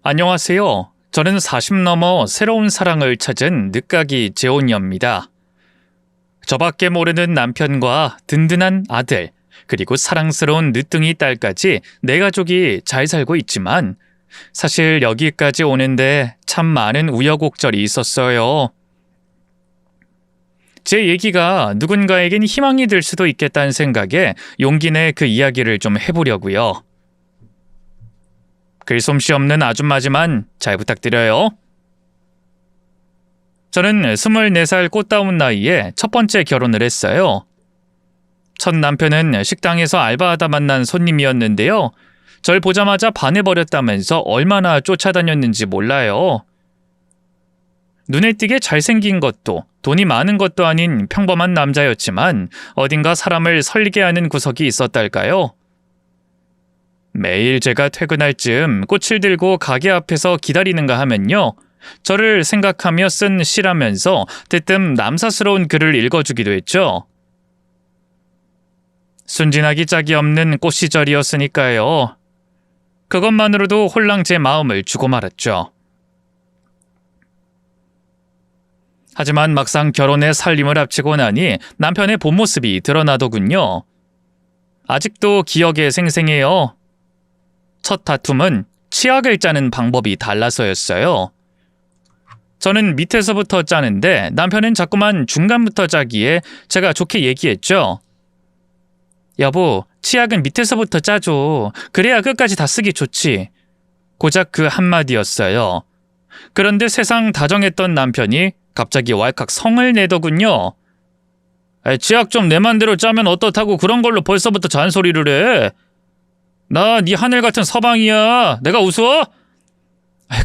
안녕하세요. 저는 40 넘어 새로운 사랑을 찾은 늦가기 재혼녀입니다. 저밖에 모르는 남편과 든든한 아들, 그리고 사랑스러운 늦둥이 딸까지 내 가족이 잘 살고 있지만 사실 여기까지 오는데 참 많은 우여곡절이 있었어요. 제 얘기가 누군가에겐 희망이 될 수도 있겠다는 생각에 용기 내 그 이야기를 좀 해보려고요. 글솜씨 없는 아줌마지만 잘 부탁드려요. 저는 24살 꽃다운 나이에 첫 번째 결혼을 했어요. 첫 남편은 식당에서 알바하다 만난 손님이었는데요. 절 보자마자 반해버렸다면서 얼마나 쫓아다녔는지 몰라요. 눈에 띄게 잘생긴 것도 돈이 많은 것도 아닌 평범한 남자였지만 어딘가 사람을 설레게 하는 구석이 있었달까요? 매일 제가 퇴근할 즈음 꽃을 들고 가게 앞에서 기다리는가 하면요. 저를 생각하며 쓴 시라면서 대뜸 남사스러운 글을 읽어주기도 했죠. 순진하기 짝이 없는 꽃 시절이었으니까요. 그것만으로도 홀랑 제 마음을 주고 말았죠. 하지만 막상 결혼에 살림을 합치고 나니 남편의 본 모습이 드러나더군요. 아직도 기억에 생생해요. 첫 다툼은 치약을 짜는 방법이 달라서였어요. 저는 밑에서부터 짜는데 남편은 자꾸만 중간부터 짜기에 제가 좋게 얘기했죠. 여보, 치약은 밑에서부터 짜줘. 그래야 끝까지 다 쓰기 좋지. 고작 그 한마디였어요. 그런데 세상 다정했던 남편이 갑자기 왈칵 성을 내더군요. 치약 좀 내 맘대로 짜면 어떻다고 그런 걸로 벌써부터 잔소리를 해. 나 네 하늘 같은 서방이야. 내가 우스워?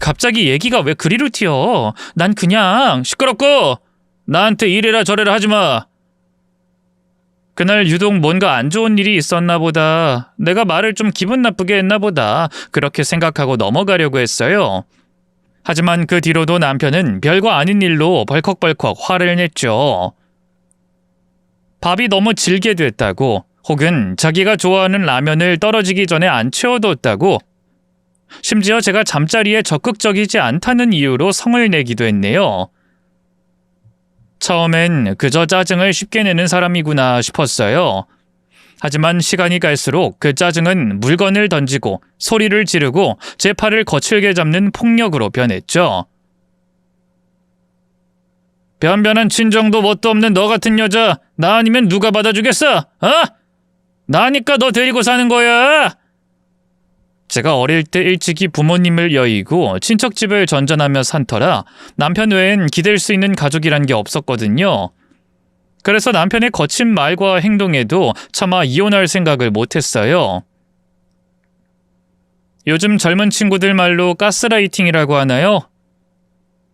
갑자기 얘기가 왜 그리로 튀어. 난 그냥 시끄럽고 나한테 이래라 저래라 하지 마. 그날 유독 뭔가 안 좋은 일이 있었나 보다. 내가 말을 좀 기분 나쁘게 했나 보다. 그렇게 생각하고 넘어가려고 했어요. 하지만 그 뒤로도 남편은 별거 아닌 일로 벌컥벌컥 화를 냈죠. 밥이 너무 질게 됐다고, 혹은 자기가 좋아하는 라면을 떨어지기 전에 안 채워뒀다고, 심지어 제가 잠자리에 적극적이지 않다는 이유로 성을 내기도 했네요. 처음엔 그저 짜증을 쉽게 내는 사람이구나 싶었어요. 하지만 시간이 갈수록 그 짜증은 물건을 던지고 소리를 지르고 제 팔을 거칠게 잡는 폭력으로 변했죠. 변변한 친정도 뭣도 없는 너 같은 여자 나 아니면 누가 받아주겠어? 어? 나니까 너 데리고 사는 거야. 제가 어릴 때 일찍이 부모님을 여의고 친척집을 전전하며 산 터라 남편 외엔 기댈 수 있는 가족이란 게 없었거든요. 그래서 남편의 거친 말과 행동에도 차마 이혼할 생각을 못했어요. 요즘 젊은 친구들 말로 가스라이팅이라고 하나요?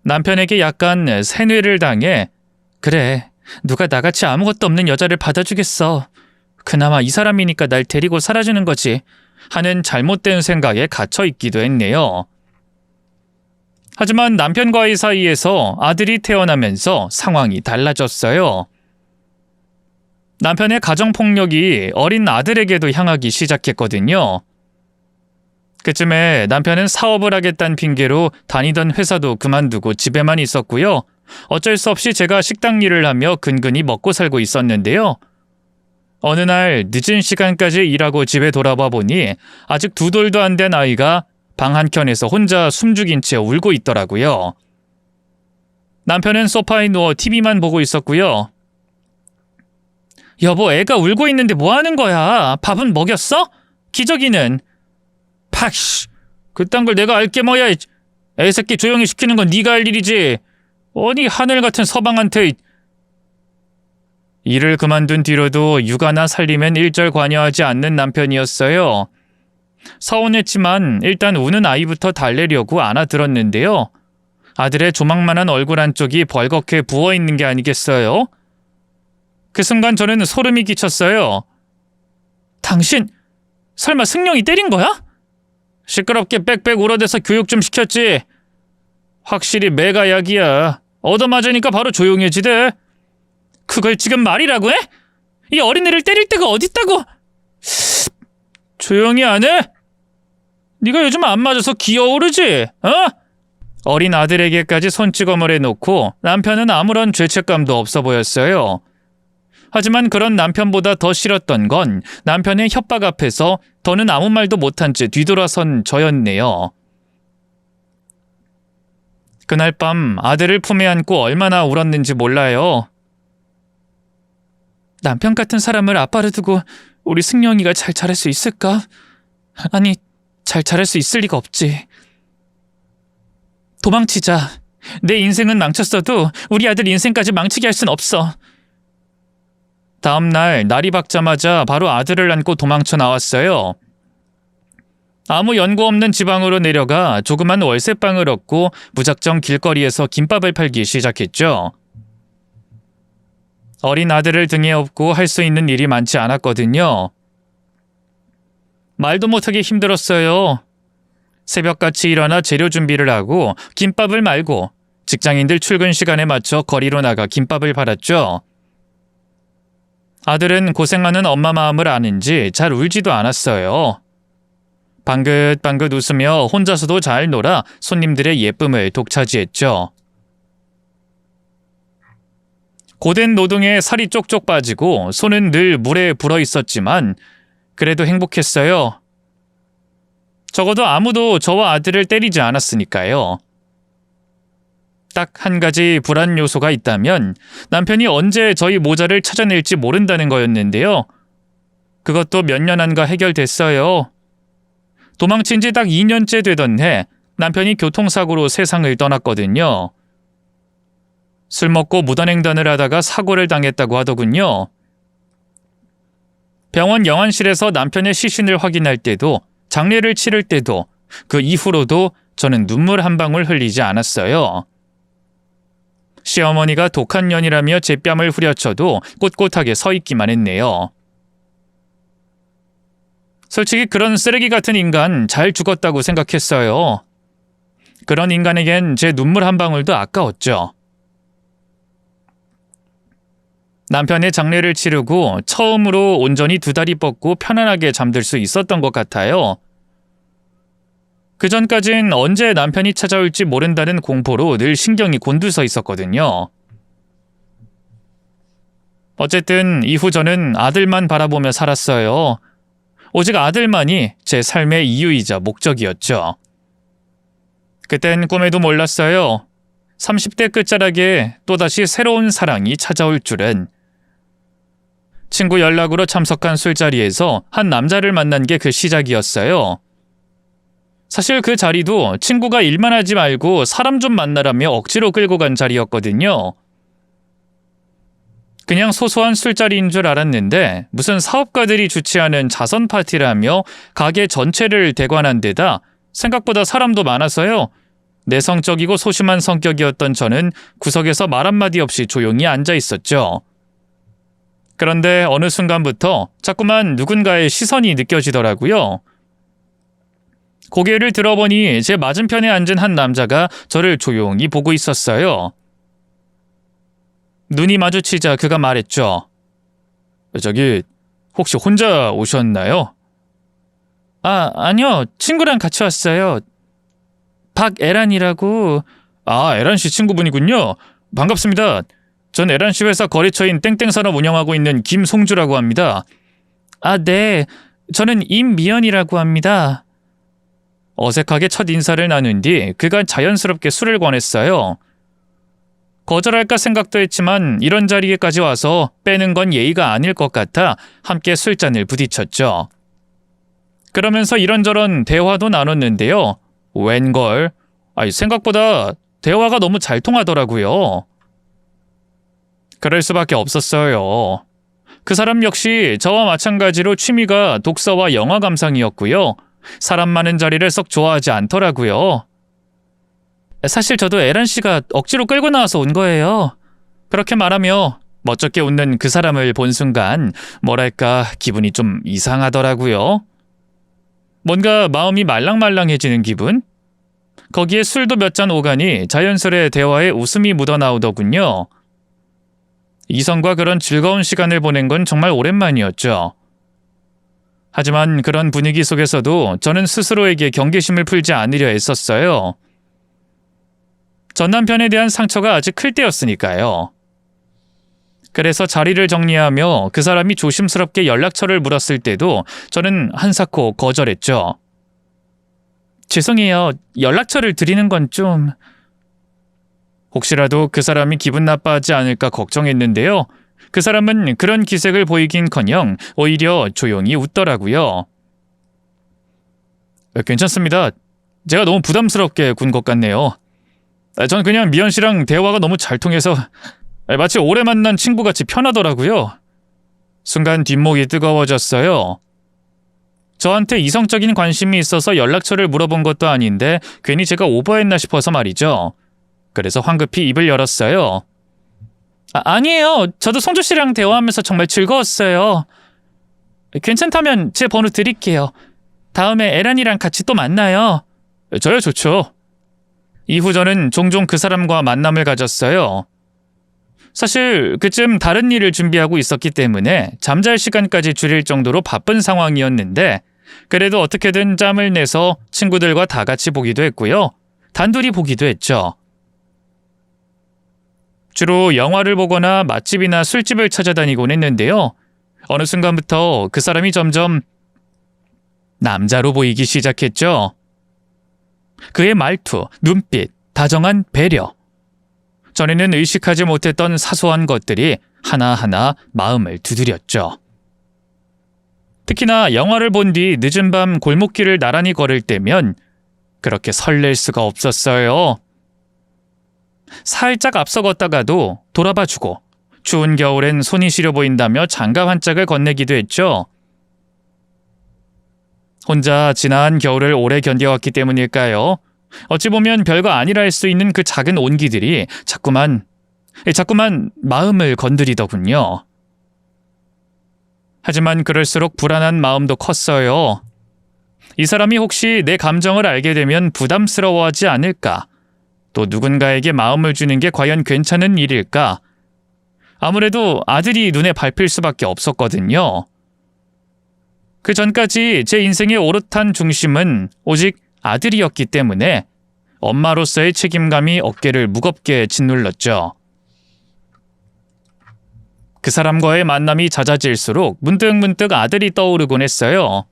남편에게 약간 세뇌를 당해 그래, 누가 나같이 아무것도 없는 여자를 받아주겠어. 그나마 이 사람이니까 날 데리고 살아주는 거지. 하는 잘못된 생각에 갇혀 있기도 했네요. 하지만 남편과의 사이에서 아들이 태어나면서 상황이 달라졌어요. 남편의 가정폭력이 어린 아들에게도 향하기 시작했거든요. 그쯤에 남편은 사업을 하겠다는 핑계로 다니던 회사도 그만두고 집에만 있었고요. 어쩔 수 없이 제가 식당 일을 하며 근근히 먹고 살고 있었는데요. 어느 날 늦은 시간까지 일하고 집에 돌아와 보니 아직 2돌도 안 된 아이가 방 한켠에서 혼자 숨죽인 채 울고 있더라고요. 남편은 소파에 누워 TV만 보고 있었고요. 여보, 애가 울고 있는데 뭐 하는 거야? 밥은 먹였어? 기저귀는? 팍씨! 그딴 걸 내가 알게 뭐야. 애새끼 조용히 시키는 건 네가 할 일이지. 어디 하늘 같은 서방한테. 일을 그만둔 뒤로도 육아나 살림엔 일절 관여하지 않는 남편이었어요. 서운했지만 일단 우는 아이부터 달래려고 안아들었는데요. 아들의 조망만한 얼굴 한쪽이 벌겋게 부어있는 게 아니겠어요? 그 순간 저는 소름이 끼쳤어요. 당신 설마 승용이 때린 거야? 시끄럽게 빽빽 울어대서 교육 좀 시켰지. 확실히 매가 약이야. 얻어맞으니까 바로 조용해지대. 그걸 지금 말이라고 해? 이 어린애를 때릴 데가 어딨다고? 조용히 안 해? 네가 요즘 안 맞아서 기어오르지? 어? 어린 아들에게까지 손찌검을 해놓고 남편은 아무런 죄책감도 없어 보였어요. 하지만 그런 남편보다 더 싫었던 건 남편의 협박 앞에서 더는 아무 말도 못한 채 뒤돌아선 저였네요. 그날 밤 아들을 품에 안고 얼마나 울었는지 몰라요. 남편 같은 사람을 아빠로 두고 우리 승용이가 잘 자랄 수 있을까? 아니, 잘 자랄 수 있을 리가 없지. 도망치자. 내 인생은 망쳤어도 우리 아들 인생까지 망치게 할 순 없어. 다음 날 날이 밝자마자 바로 아들을 안고 도망쳐 나왔어요. 아무 연고 없는 지방으로 내려가 조그만 월세방을 얻고 무작정 길거리에서 김밥을 팔기 시작했죠. 어린 아들을 등에 업고 할 수 있는 일이 많지 않았거든요. 말도 못하게 힘들었어요. 새벽같이 일어나 재료 준비를 하고 김밥을 말고 직장인들 출근 시간에 맞춰 거리로 나가 김밥을 팔았죠. 아들은 고생하는 엄마 마음을 아는지 잘 울지도 않았어요. 방긋방긋 웃으며 혼자서도 잘 놀아 손님들의 예쁨을 독차지했죠. 고된 노동에 살이 쪽쪽 빠지고 손은 늘 물에 불어 있었지만 그래도 행복했어요. 적어도 아무도 저와 아들을 때리지 않았으니까요. 딱 한 가지 불안 요소가 있다면 남편이 언제 저희 모자를 찾아낼지 모른다는 거였는데요. 그것도 몇 년 안가 해결됐어요. 도망친 지 딱 2년째 되던 해 남편이 교통사고로 세상을 떠났거든요. 술 먹고 무단횡단을 하다가 사고를 당했다고 하더군요. 병원 영안실에서 남편의 시신을 확인할 때도 장례를 치를 때도 그 이후로도 저는 눈물 한 방울 흘리지 않았어요. 시어머니가 독한 년이라며 제 뺨을 후려쳐도 꼿꼿하게 서 있기만 했네요. 솔직히 그런 쓰레기 같은 인간 잘 죽었다고 생각했어요. 그런 인간에겐 제 눈물 한 방울도 아까웠죠. 남편의 장례를 치르고 처음으로 온전히 두 다리 뻗고 편안하게 잠들 수 있었던 것 같아요. 그전까진 언제 남편이 찾아올지 모른다는 공포로 늘 신경이 곤두서 있었거든요. 어쨌든 이후 저는 아들만 바라보며 살았어요. 오직 아들만이 제 삶의 이유이자 목적이었죠. 그땐 꿈에도 몰랐어요. 30대 끝자락에 또다시 새로운 사랑이 찾아올 줄은. 친구 연락으로 참석한 술자리에서 한 남자를 만난 게 그 시작이었어요. 사실 그 자리도 친구가 일만 하지 말고 사람 좀 만나라며 억지로 끌고 간 자리였거든요. 그냥 소소한 술자리인 줄 알았는데 무슨 사업가들이 주최하는 자선 파티라며 가게 전체를 대관한 데다 생각보다 사람도 많아서요. 내성적이고 소심한 성격이었던 저는 구석에서 말 한마디 없이 조용히 앉아 있었죠. 그런데 어느 순간부터 자꾸만 누군가의 시선이 느껴지더라고요. 고개를 들어보니 제 맞은편에 앉은 한 남자가 저를 조용히 보고 있었어요. 눈이 마주치자 그가 말했죠. 저기 혹시 혼자 오셨나요? 아니요. 친구랑 같이 왔어요. 박애란이라고. 애란 씨 친구분이군요. 반갑습니다. 전 애란 씨 회사 거래처인 땡땡산업 운영하고 있는 김송주라고 합니다. 네. 저는 임미연이라고 합니다. 어색하게 첫 인사를 나눈 뒤 그가 자연스럽게 술을 권했어요. 거절할까 생각도 했지만 이런 자리에까지 와서 빼는 건 예의가 아닐 것 같아 함께 술잔을 부딪혔죠. 그러면서 이런저런 대화도 나눴는데요. 웬걸? 생각보다 대화가 너무 잘 통하더라고요. 그럴 수밖에 없었어요. 그 사람 역시 저와 마찬가지로 취미가 독서와 영화 감상이었고요. 사람 많은 자리를 썩 좋아하지 않더라고요. 사실 저도 애란 씨가 억지로 끌고 나와서 온 거예요. 그렇게 말하며 멋쩍게 웃는 그 사람을 본 순간 뭐랄까 기분이 좀 이상하더라고요. 뭔가 마음이 말랑말랑해지는 기분? 거기에 술도 몇 잔 오가니 자연스레 대화에 웃음이 묻어나오더군요. 이성과 그런 즐거운 시간을 보낸 건 정말 오랜만이었죠. 하지만 그런 분위기 속에서도 저는 스스로에게 경계심을 풀지 않으려 애썼어요. 전 남편에 대한 상처가 아직 클 때였으니까요. 그래서 자리를 정리하며 그 사람이 조심스럽게 연락처를 물었을 때도 저는 한사코 거절했죠. 죄송해요. 연락처를 드리는 건 좀... 혹시라도 그 사람이 기분 나빠하지 않을까 걱정했는데요. 그 사람은 그런 기색을 보이긴커녕 오히려 조용히 웃더라고요. 괜찮습니다. 제가 너무 부담스럽게 군 것 같네요. 전 그냥 미연 씨랑 대화가 너무 잘 통해서 마치 오래 만난 친구같이 편하더라고요. 순간 뒷목이 뜨거워졌어요. 저한테 이성적인 관심이 있어서 연락처를 물어본 것도 아닌데 괜히 제가 오버했나 싶어서 말이죠. 그래서 황급히 입을 열었어요. 아니에요. 저도 성주 씨랑 대화하면서 정말 즐거웠어요. 괜찮다면 제 번호 드릴게요. 다음에 에란이랑 같이 또 만나요. 저야 좋죠. 이후 저는 종종 그 사람과 만남을 가졌어요. 사실 그쯤 다른 일을 준비하고 있었기 때문에 잠잘 시간까지 줄일 정도로 바쁜 상황이었는데 그래도 어떻게든 짬을 내서 친구들과 다 같이 보기도 했고요. 단둘이 보기도 했죠. 주로 영화를 보거나 맛집이나 술집을 찾아다니곤 했는데요. 어느 순간부터 그 사람이 점점 남자로 보이기 시작했죠. 그의 말투, 눈빛, 다정한 배려. 전에는 의식하지 못했던 사소한 것들이 하나하나 마음을 두드렸죠. 특히나 영화를 본 뒤 늦은 밤 골목길을 나란히 걸을 때면 그렇게 설렐 수가 없었어요. 살짝 앞서 걷다가도 돌아봐주고 추운 겨울엔 손이 시려 보인다며 장갑 한 짝을 건네기도 했죠. 혼자 지난 겨울을 오래 견뎌왔기 때문일까요? 어찌 보면 별거 아니라 할 수 있는 그 작은 온기들이 자꾸만 마음을 건드리더군요. 하지만 그럴수록 불안한 마음도 컸어요. 이 사람이 혹시 내 감정을 알게 되면 부담스러워하지 않을까? 또 누군가에게 마음을 주는 게 과연 괜찮은 일일까? 아무래도 아들이 눈에 밟힐 수밖에 없었거든요. 그 전까지 제 인생의 오롯한 중심은 오직 아들이었기 때문에 엄마로서의 책임감이 어깨를 무겁게 짓눌렀죠. 그 사람과의 만남이 잦아질수록 문득문득 아들이 떠오르곤 했어요.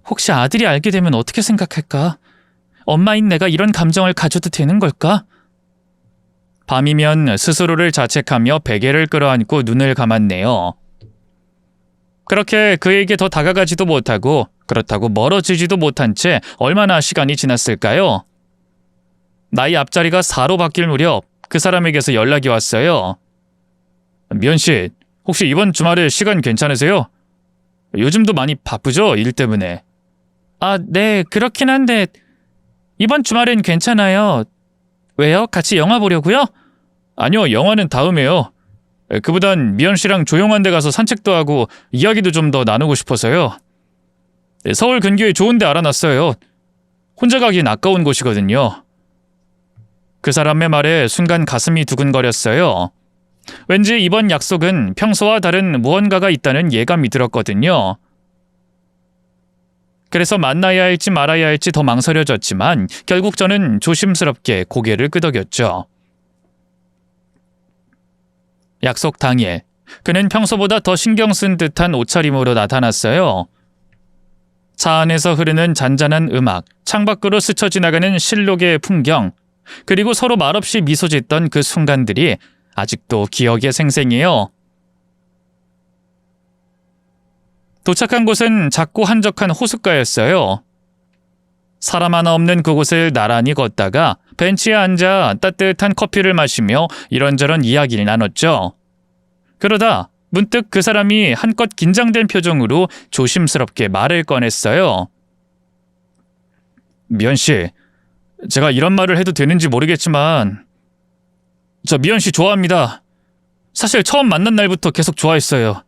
혹시 아들이 알게 되면 어떻게 생각할까? 엄마인 내가 이런 감정을 가져도 되는 걸까? 밤이면 스스로를 자책하며 베개를 끌어안고 눈을 감았네요. 그렇게 그에게 더 다가가지도 못하고 그렇다고 멀어지지도 못한 채 얼마나 시간이 지났을까요? 나이 앞자리가 4로 바뀔 무렵 그 사람에게서 연락이 왔어요. 미연 씨, 혹시 이번 주말에 시간 괜찮으세요? 요즘도 많이 바쁘죠? 일 때문에. 네, 그렇긴 한데 이번 주말엔 괜찮아요. 왜요? 같이 영화 보려고요? 아니요, 영화는 다음에요. 그보단 미연 씨랑 조용한 데 가서 산책도 하고 이야기도 좀 더 나누고 싶어서요. 서울 근교에 좋은 데 알아놨어요. 혼자 가긴 아까운 곳이거든요. 그 사람의 말에 순간 가슴이 두근거렸어요. 왠지 이번 약속은 평소와 다른 무언가가 있다는 예감이 들었거든요. 그래서 만나야 할지 말아야 할지 더 망설여졌지만 결국 저는 조심스럽게 고개를 끄덕였죠. 약속 당일, 그는 평소보다 더 신경 쓴 듯한 옷차림으로 나타났어요. 차 안에서 흐르는 잔잔한 음악, 창밖으로 스쳐 지나가는 실록의 풍경, 그리고 서로 말없이 미소 짓던 그 순간들이 아직도 기억에 생생해요. 도착한 곳은 작고 한적한 호숫가였어요. 사람 하나 없는 그곳을 나란히 걷다가 벤치에 앉아 따뜻한 커피를 마시며 이런저런 이야기를 나눴죠. 그러다 문득 그 사람이 한껏 긴장된 표정으로 조심스럽게 말을 꺼냈어요. 미연 씨, 제가 이런 말을 해도 되는지 모르겠지만 저 미연 씨 좋아합니다. 사실 처음 만난 날부터 계속 좋아했어요.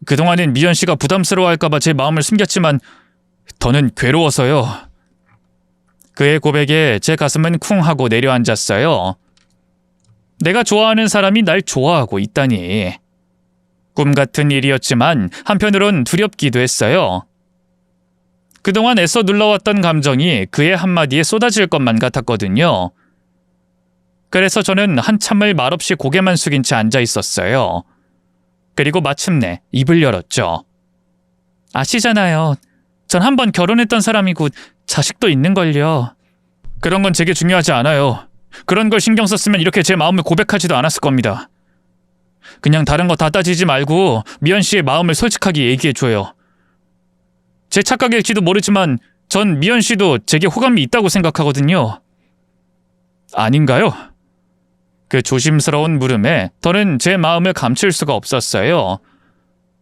그동안엔 미연 씨가 부담스러워할까봐 제 마음을 숨겼지만 더는 괴로워서요. 그의 고백에 제 가슴은 쿵 하고 내려앉았어요. 내가 좋아하는 사람이 날 좋아하고 있다니. 꿈 같은 일이었지만 한편으론 두렵기도 했어요. 그동안 애써 눌러왔던 감정이 그의 한마디에 쏟아질 것만 같았거든요. 그래서 저는 한참을 말없이 고개만 숙인 채 앉아 있었어요. 그리고 마침내 입을 열었죠. 아시잖아요. 전 한 번 결혼했던 사람이고 자식도 있는걸요. 그런 건 제게 중요하지 않아요. 그런 걸 신경 썼으면 이렇게 제 마음을 고백하지도 않았을 겁니다. 그냥 다른 거 다 따지지 말고 미연 씨의 마음을 솔직하게 얘기해줘요. 제 착각일지도 모르지만 전 미연 씨도 제게 호감이 있다고 생각하거든요. 아닌가요? 그 조심스러운 물음에 저는 제 마음을 감출 수가 없었어요.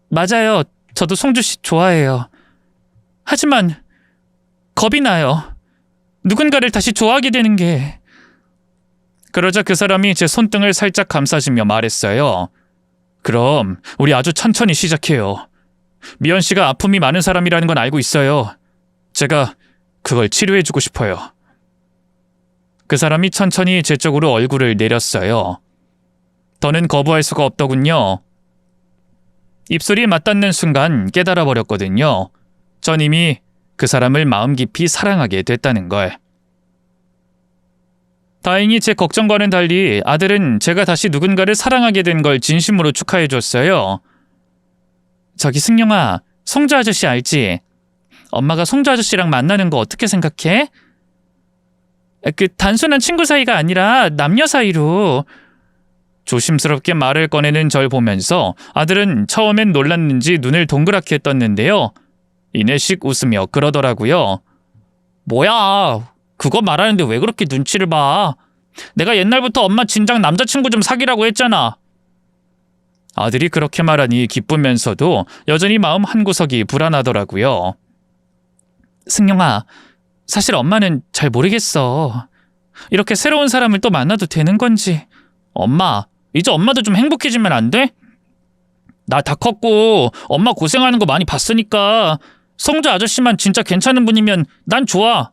맞아요. 저도 송주 씨 좋아해요. 하지만 겁이 나요. 누군가를 다시 좋아하게 되는 게. 그러자 그 사람이 제 손등을 살짝 감싸주며 말했어요. 그럼 우리 아주 천천히 시작해요. 미연 씨가 아픔이 많은 사람이라는 건 알고 있어요. 제가 그걸 치료해주고 싶어요. 그 사람이 천천히 제 쪽으로 얼굴을 내렸어요. 더는 거부할 수가 없더군요. 입술이 맞닿는 순간 깨달아 버렸거든요. 전 이미 그 사람을 마음 깊이 사랑하게 됐다는 걸. 다행히 제 걱정과는 달리 아들은 제가 다시 누군가를 사랑하게 된 걸 진심으로 축하해줬어요. 저기 승용아, 송주 아저씨 알지? 엄마가 송주 아저씨랑 만나는 거 어떻게 생각해? 그 단순한 친구 사이가 아니라 남녀 사이로. 조심스럽게 말을 꺼내는 절 보면서 아들은 처음엔 놀랐는지 눈을 동그랗게 떴는데요. 이내식 웃으며 그러더라고요. 뭐야, 그거 말하는데 왜 그렇게 눈치를 봐? 내가 옛날부터 엄마 진작 남자친구 좀 사귀라고 했잖아. 아들이 그렇게 말하니 기쁘면서도 여전히 마음 한구석이 불안하더라고요. 승용아, 사실 엄마는 잘 모르겠어. 이렇게 새로운 사람을 또 만나도 되는 건지. 엄마, 이제 엄마도 좀 행복해지면 안 돼? 나 다 컸고 엄마 고생하는 거 많이 봤으니까 송주 아저씨만 진짜 괜찮은 분이면 난 좋아.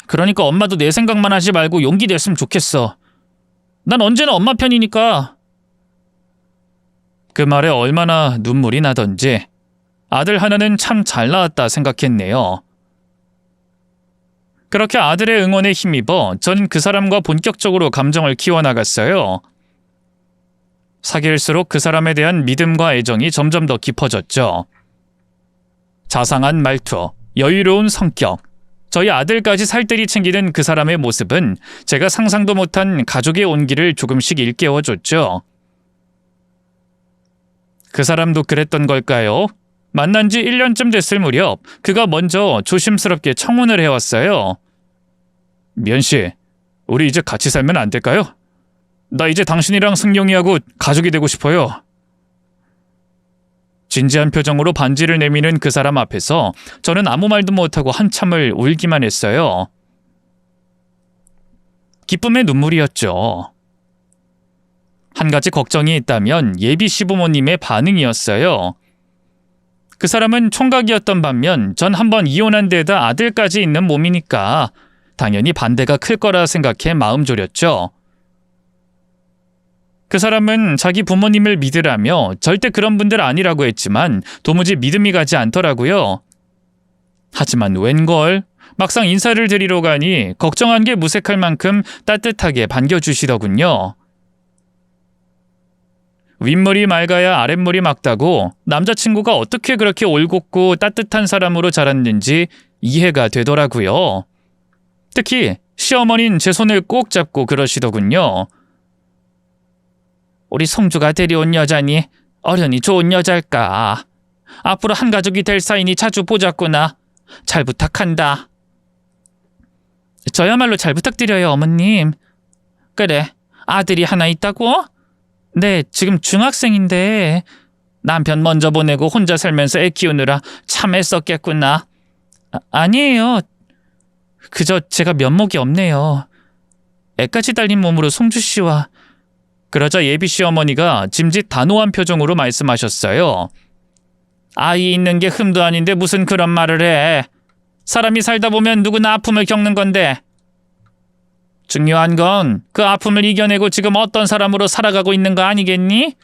그러니까 엄마도 내 생각만 하지 말고 용기 냈으면 좋겠어. 난 언제나 엄마 편이니까. 그 말에 얼마나 눈물이 나던지 아들 하나는 참 잘 낳았다 생각했네요. 그렇게 아들의 응원에 힘입어 전 그 사람과 본격적으로 감정을 키워나갔어요. 사귈수록 그 사람에 대한 믿음과 애정이 점점 더 깊어졌죠. 자상한 말투, 여유로운 성격, 저희 아들까지 살뜰히 챙기는 그 사람의 모습은 제가 상상도 못한 가족의 온기를 조금씩 일깨워줬죠. 그 사람도 그랬던 걸까요? 만난 지 1년쯤 됐을 무렵 그가 먼저 조심스럽게 청혼을 해왔어요. 미연씨, 우리 이제 같이 살면 안 될까요? 나 이제 당신이랑 승용이하고 가족이 되고 싶어요. 진지한 표정으로 반지를 내미는 그 사람 앞에서 저는 아무 말도 못하고 한참을 울기만 했어요. 기쁨의 눈물이었죠. 한 가지 걱정이 있다면 예비 시부모님의 반응이었어요. 그 사람은 총각이었던 반면 전 한번 이혼한 데다 아들까지 있는 몸이니까 당연히 반대가 클 거라 생각해 마음 졸였죠. 그 사람은 자기 부모님을 믿으라며 절대 그런 분들 아니라고 했지만 도무지 믿음이 가지 않더라고요. 하지만 웬걸 막상 인사를 드리러 가니 걱정한 게 무색할 만큼 따뜻하게 반겨주시더군요. 윗물이 맑아야 아랫물이 맑다고 남자친구가 어떻게 그렇게 올곧고 따뜻한 사람으로 자랐는지 이해가 되더라고요. 특히 시어머니는 제 손을 꼭 잡고 그러시더군요. 우리 송주가 데려온 여자니 어련히 좋은 여자일까. 앞으로 한 가족이 될 사이니 자주 보자꾸나. 잘 부탁한다. 저야말로 잘 부탁드려요, 어머님. 그래, 아들이 하나 있다고? 네, 지금 중학생인데 남편 먼저 보내고 혼자 살면서 애 키우느라 참 애썼겠구나. 아니에요. 그저 제가 면목이 없네요. 애까지 달린 몸으로 송주 씨와. 그러자 예비 시어머니가 짐짓 단호한 표정으로 말씀하셨어요. 아이 있는 게 흠도 아닌데 무슨 그런 말을 해. 사람이 살다 보면 누구나 아픔을 겪는 건데. 중요한 건 그 아픔을 이겨내고 지금 어떤 사람으로 살아가고 있는 거 아니겠니?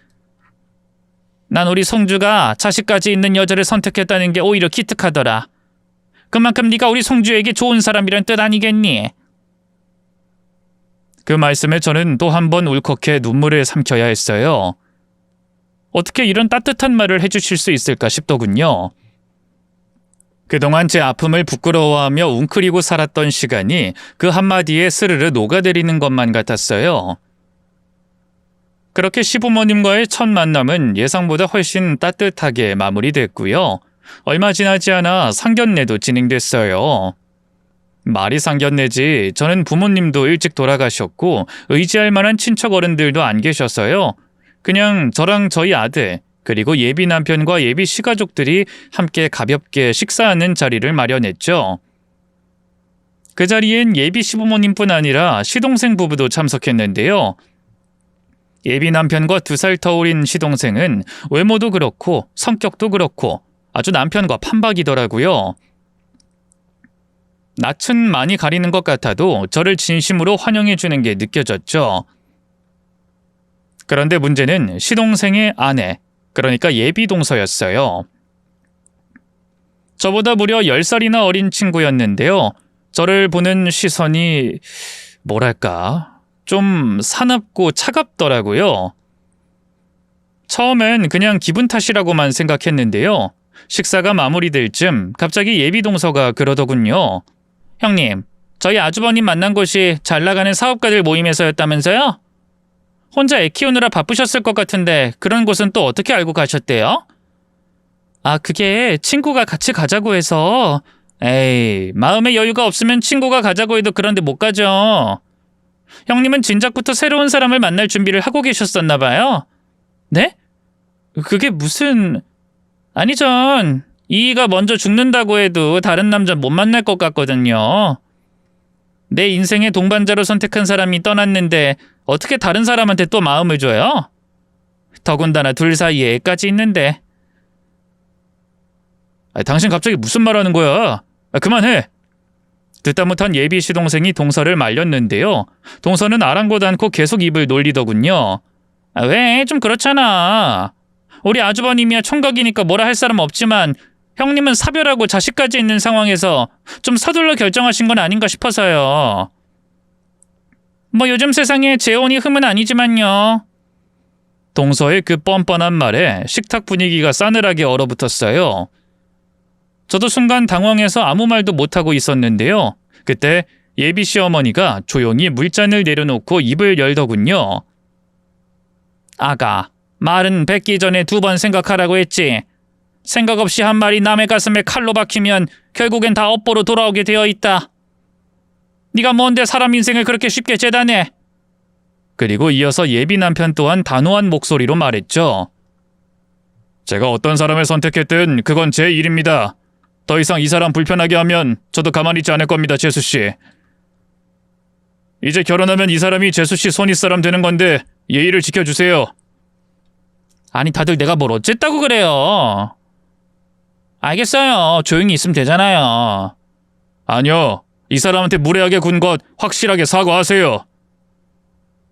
난 우리 송주가 자식까지 있는 여자를 선택했다는 게 오히려 기특하더라. 그만큼 네가 우리 송주에게 좋은 사람이란 뜻 아니겠니? 그 말씀에 저는 또 한 번 울컥해 눈물을 삼켜야 했어요. 어떻게 이런 따뜻한 말을 해주실 수 있을까 싶더군요. 그동안 제 아픔을 부끄러워하며 웅크리고 살았던 시간이 그 한마디에 스르르 녹아내리는 것만 같았어요. 그렇게 시부모님과의 첫 만남은 예상보다 훨씬 따뜻하게 마무리됐고요. 얼마 지나지 않아 상견례도 진행됐어요. 말이 상견례지 저는 부모님도 일찍 돌아가셨고 의지할 만한 친척 어른들도 안 계셔서요. 그냥 저랑 저희 아들 그리고 예비 남편과 예비 시가족들이 함께 가볍게 식사하는 자리를 마련했죠. 그 자리엔 예비 시부모님뿐 아니라 시동생 부부도 참석했는데요. 예비 남편과 2살 더 어린 시동생은 외모도 그렇고 성격도 그렇고 아주 남편과 판박이더라고요. 낯은 많이 가리는 것 같아도 저를 진심으로 환영해 주는 게 느껴졌죠. 그런데 문제는 시동생의 아내, 그러니까 예비 동서였어요. 저보다 무려 10살이나 어린 친구였는데요. 저를 보는 시선이 뭐랄까 좀 사납고 차갑더라고요. 처음엔 그냥 기분 탓이라고만 생각했는데요. 식사가 마무리될 쯤 갑자기 예비 동서가 그러더군요. 형님, 저희 아주버님 만난 곳이 잘 나가는 사업가들 모임에서였다면서요? 혼자 애 키우느라 바쁘셨을 것 같은데 그런 곳은 또 어떻게 알고 가셨대요? 아, 그게 친구가 같이 가자고 해서. 에이, 마음의 여유가 없으면 친구가 가자고 해도 그런데 못 가죠. 형님은 진작부터 새로운 사람을 만날 준비를 하고 계셨었나 봐요. 네? 그게 무슨... 아니 전 이이가 먼저 죽는다고 해도 다른 남자 못 만날 것 같거든요. 내 인생의 동반자로 선택한 사람이 떠났는데 어떻게 다른 사람한테 또 마음을 줘요? 더군다나 둘 사이에 애까지 있는데. 당신 갑자기 무슨 말 하는 거야? 그만해! 듣다 못한 예비 시동생이 동서를 말렸는데요. 동서는 아랑곳 않고 계속 입을 놀리더군요. 왜? 좀 그렇잖아. 우리 아주버님이야 총각이니까 뭐라 할 사람 없지만 형님은 사별하고 자식까지 있는 상황에서 좀 서둘러 결정하신 건 아닌가 싶어서요. 뭐 요즘 세상에 재혼이 흠은 아니지만요. 동서의 그 뻔뻔한 말에 식탁 분위기가 싸늘하게 얼어붙었어요. 저도 순간 당황해서 아무 말도 못하고 있었는데요. 그때 예비 시어머니가 조용히 물잔을 내려놓고 입을 열더군요. 아가, 말은 뱉기 전에 2번 생각하라고 했지. 생각 없이 한 말이 남의 가슴에 칼로 박히면 결국엔 다 업보로 돌아오게 되어 있다. 네가 뭔데 사람 인생을 그렇게 쉽게 재단해? 그리고 이어서 예비 남편 또한 단호한 목소리로 말했죠. 제가 어떤 사람을 선택했든 그건 제 일입니다. 더 이상 이 사람 불편하게 하면 저도 가만히 있지 않을 겁니다, 재수씨. 이제 결혼하면 이 사람이 재수씨 손윗사람 되는 건데 예의를 지켜주세요. 아니 다들 내가 뭘 어쨌다고 그래요. 알겠어요. 조용히 있으면 되잖아요. 아니요. 이 사람한테 무례하게 군 것 확실하게 사과하세요.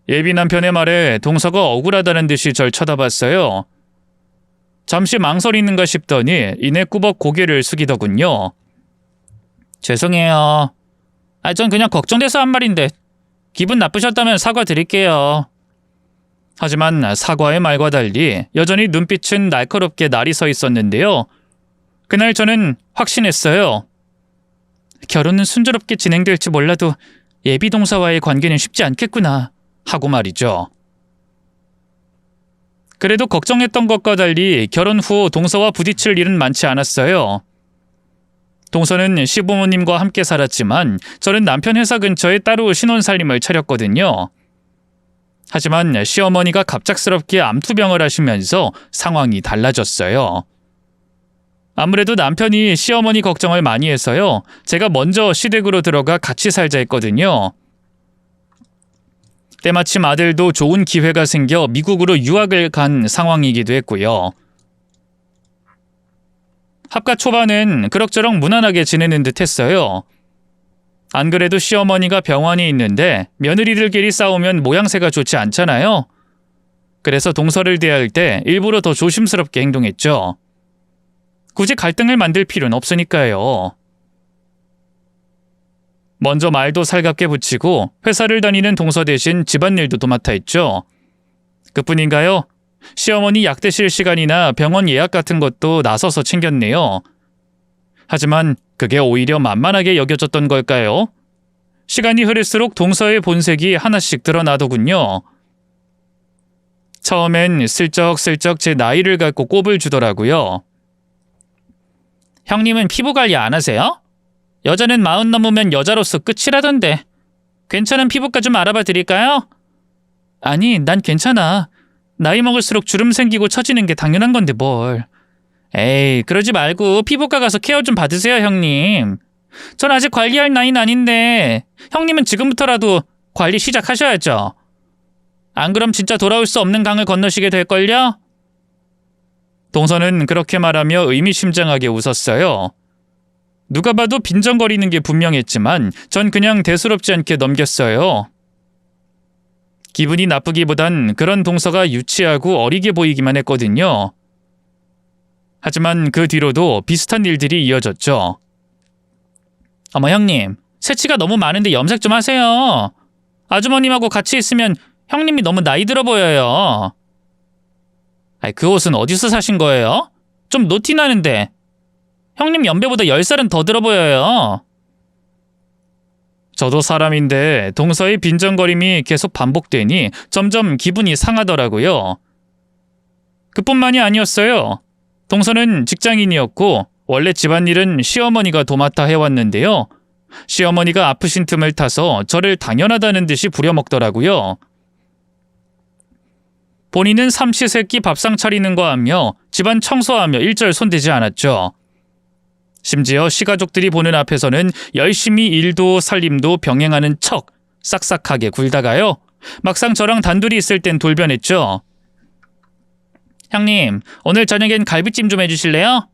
예비 남편의 말에 동서가 억울하다는 듯이 절 쳐다봤어요. 잠시 망설이는가 싶더니 이내 꾸벅 고개를 숙이더군요. 죄송해요. 전 그냥 걱정돼서 한 말인데 기분 나쁘셨다면 사과드릴게요. 하지만 사과의 말과 달리 여전히 눈빛은 날카롭게 날이 서 있었는데요. 그날 저는 확신했어요. 결혼은 순조롭게 진행될지 몰라도 예비 동서와의 관계는 쉽지 않겠구나 하고 말이죠. 그래도 걱정했던 것과 달리 결혼 후 동서와 부딪힐 일은 많지 않았어요. 동서는 시부모님과 함께 살았지만 저는 남편 회사 근처에 따로 신혼살림을 차렸거든요. 하지만 시어머니가 갑작스럽게 암투병을 하시면서 상황이 달라졌어요. 아무래도 남편이 시어머니 걱정을 많이 해서요. 제가 먼저 시댁으로 들어가 같이 살자 했거든요. 때마침 아들도 좋은 기회가 생겨 미국으로 유학을 간 상황이기도 했고요. 합가 초반엔 그럭저럭 무난하게 지내는 듯 했어요. 안 그래도 시어머니가 병원에 있는데 며느리들끼리 싸우면 모양새가 좋지 않잖아요. 그래서 동서를 대할 때 일부러 더 조심스럽게 행동했죠. 굳이 갈등을 만들 필요는 없으니까요. 먼저 말도 살갑게 붙이고 회사를 다니는 동서 대신 집안일도 도맡아 했죠. 그뿐인가요? 시어머니 약 드실 시간이나 병원 예약 같은 것도 나서서 챙겼네요. 하지만 그게 오히려 만만하게 여겨졌던 걸까요? 시간이 흐를수록 동서의 본색이 하나씩 드러나더군요. 처음엔 슬쩍슬쩍 제 나이를 갖고 꼽을 주더라고요. 형님은 피부 관리 안 하세요? 여자는 40 넘으면 여자로서 끝이라던데. 괜찮은 피부과 좀 알아봐 드릴까요? 아니, 난 괜찮아. 나이 먹을수록 주름 생기고 처지는 게 당연한 건데 뭘. 에이, 그러지 말고 피부과 가서 케어 좀 받으세요, 형님. 전 아직 관리할 나이는 아닌데 형님은 지금부터라도 관리 시작하셔야죠. 안 그럼 진짜 돌아올 수 없는 강을 건너시게 될걸요? 동서는 그렇게 말하며 의미심장하게 웃었어요. 누가 봐도 빈정거리는 게 분명했지만 전 그냥 대수롭지 않게 넘겼어요. 기분이 나쁘기보단 그런 동서가 유치하고 어리게 보이기만 했거든요. 하지만 그 뒤로도 비슷한 일들이 이어졌죠. 어머 형님, 새치가 너무 많은데 염색 좀 하세요. 아주머님하고 같이 있으면 형님이 너무 나이 들어 보여요. 그 옷은 어디서 사신 거예요? 좀 노티 나는데. 형님 연배보다 10살은 더 들어 보여요. 저도 사람인데 동서의 빈정거림이 계속 반복되니 점점 기분이 상하더라고요. 그뿐만이 아니었어요. 동서는 직장인이었고 원래 집안일은 시어머니가 도맡아 해왔는데요. 시어머니가 아프신 틈을 타서 저를 당연하다는 듯이 부려먹더라고요. 본인은 삼시세끼 밥상 차리는 거 하며 집안 청소하며 일절 손대지 않았죠. 심지어 시가족들이 보는 앞에서는 열심히 일도 살림도 병행하는 척 싹싹하게 굴다가요. 막상 저랑 단둘이 있을 땐 돌변했죠. 형님, 오늘 저녁엔 갈비찜 좀 해주실래요?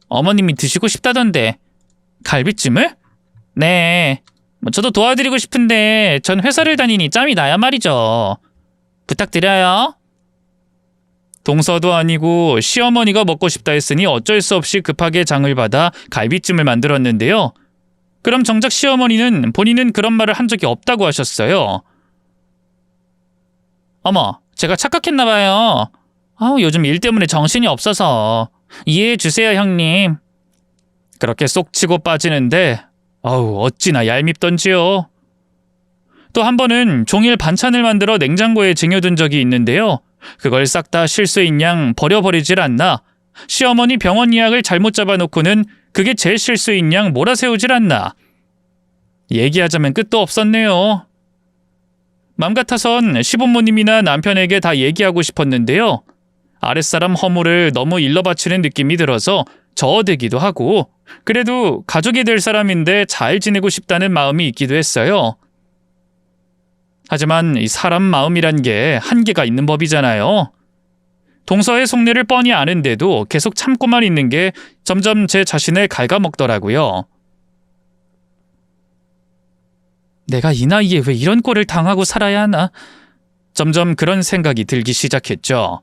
어머님이 드시고 싶다던데. 갈비찜을? 네. 저도 도와드리고 싶은데 전 회사를 다니니 짬이 나야 말이죠. 부탁드려요. 동서도 아니고 시어머니가 먹고 싶다 했으니 어쩔 수 없이 급하게 장을 받아 갈비찜을 만들었는데요. 그럼 정작 시어머니는 본인은 그런 말을 한 적이 없다고 하셨어요. 어머, 제가 착각했나 봐요. 요즘 일 때문에 정신이 없어서. 이해해 주세요, 형님. 그렇게 쏙 치고 빠지는데 어찌나 얄밉던지요. 또 한 번은 종일 반찬을 만들어 냉장고에 쟁여둔 적이 있는데요. 그걸 싹 다 실수인 양 버려버리질 않나. 시어머니 병원 예약을 잘못 잡아놓고는 그게 제 실수인 양 몰아세우질 않나. 얘기하자면 끝도 없었네요. 맘 같아선 시부모님이나 남편에게 다 얘기하고 싶었는데요. 아랫사람 허물을 너무 일러바치는 느낌이 들어서 저어대기도 하고, 그래도 가족이 될 사람인데 잘 지내고 싶다는 마음이 있기도 했어요. 하지만 이 사람 마음이란 게 한계가 있는 법이잖아요. 동서의 속내를 뻔히 아는데도 계속 참고만 있는 게 점점 제 자신을 갉아먹더라고요. 내가 이 나이에 왜 이런 꼴을 당하고 살아야 하나? 점점 그런 생각이 들기 시작했죠.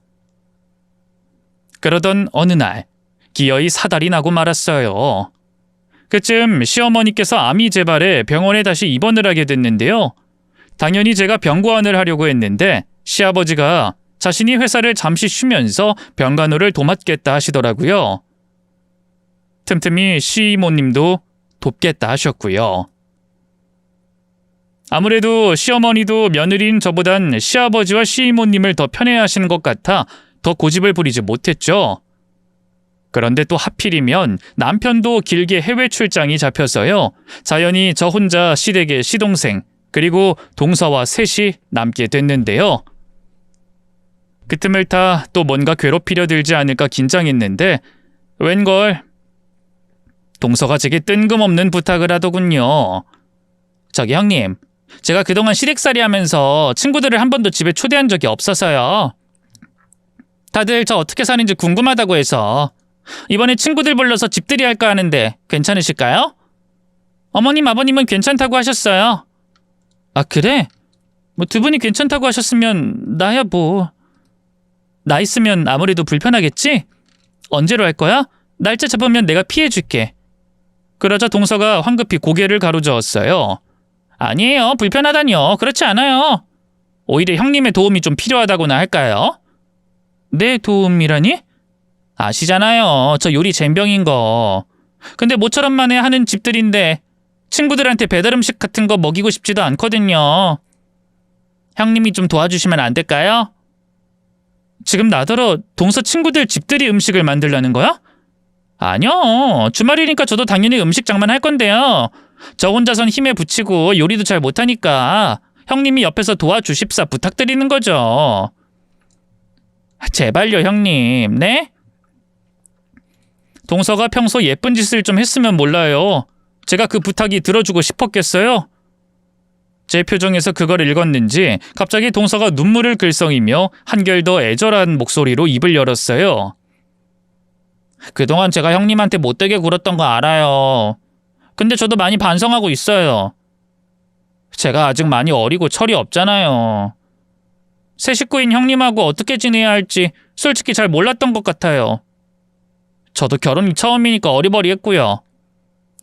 그러던 어느 날 기어이 사달이 나고 말았어요. 그쯤 시어머니께서 암이 재발해 병원에 다시 입원을 하게 됐는데요. 당연히 제가 병고안을 하려고 했는데 시아버지가 자신이 회사를 잠시 쉬면서 병간호를 도맡겠다 하시더라고요. 틈틈이 시이모님도 돕겠다 하셨고요. 아무래도 시어머니도 며느리인 저보단 시아버지와 시이모님을 더 편애하시는 것 같아 더 고집을 부리지 못했죠. 그런데 또 하필이면 남편도 길게 해외 출장이 잡혀서요. 자연히 저 혼자 시댁의 시동생 그리고 동서와 셋이 남게 됐는데요. 그 틈을 타 또 뭔가 괴롭히려 들지 않을까 긴장했는데 웬걸 동서가 제게 뜬금없는 부탁을 하더군요. 저기 형님, 제가 그동안 시댁살이 하면서 친구들을 한 번도 집에 초대한 적이 없어서요. 다들 저 어떻게 사는지 궁금하다고 해서 이번에 친구들 불러서 집들이 할까 하는데 괜찮으실까요? 어머님, 아버님은 괜찮다고 하셨어요. 아, 그래? 두 분이 괜찮다고 하셨으면 나야 뭐. 나 있으면 아무래도 불편하겠지? 언제로 할 거야? 날짜 잡으면 내가 피해줄게. 그러자 동서가 황급히 고개를 가로저었어요. 아니에요. 불편하다니요. 그렇지 않아요. 오히려 형님의 도움이 좀 필요하다고나 할까요? 내 도움이라니? 아시잖아요. 저 요리 젬병인 거. 근데 모처럼 만에 하는 집들인데 친구들한테 배달 음식 같은 거 먹이고 싶지도 않거든요. 형님이 좀 도와주시면 안 될까요? 지금 나더러 동서 친구들 집들이 음식을 만들려는 거야? 아니요. 주말이니까 저도 당연히 음식 장만할 건데요. 저 혼자선 힘에 부치고 요리도 잘 못하니까 형님이 옆에서 도와주십사 부탁드리는 거죠. 제발요, 형님. 네? 동서가 평소 예쁜 짓을 좀 했으면 몰라요. 제가 그 부탁이 들어주고 싶었겠어요? 제 표정에서 그걸 읽었는지 갑자기 동서가 눈물을 글썽이며 한결 더 애절한 목소리로 입을 열었어요. 그동안 제가 형님한테 못되게 굴었던 거 알아요. 근데 저도 많이 반성하고 있어요. 제가 아직 많이 어리고 철이 없잖아요. 새 식구인 형님하고 어떻게 지내야 할지 솔직히 잘 몰랐던 것 같아요. 저도 결혼이 처음이니까 어리버리했고요.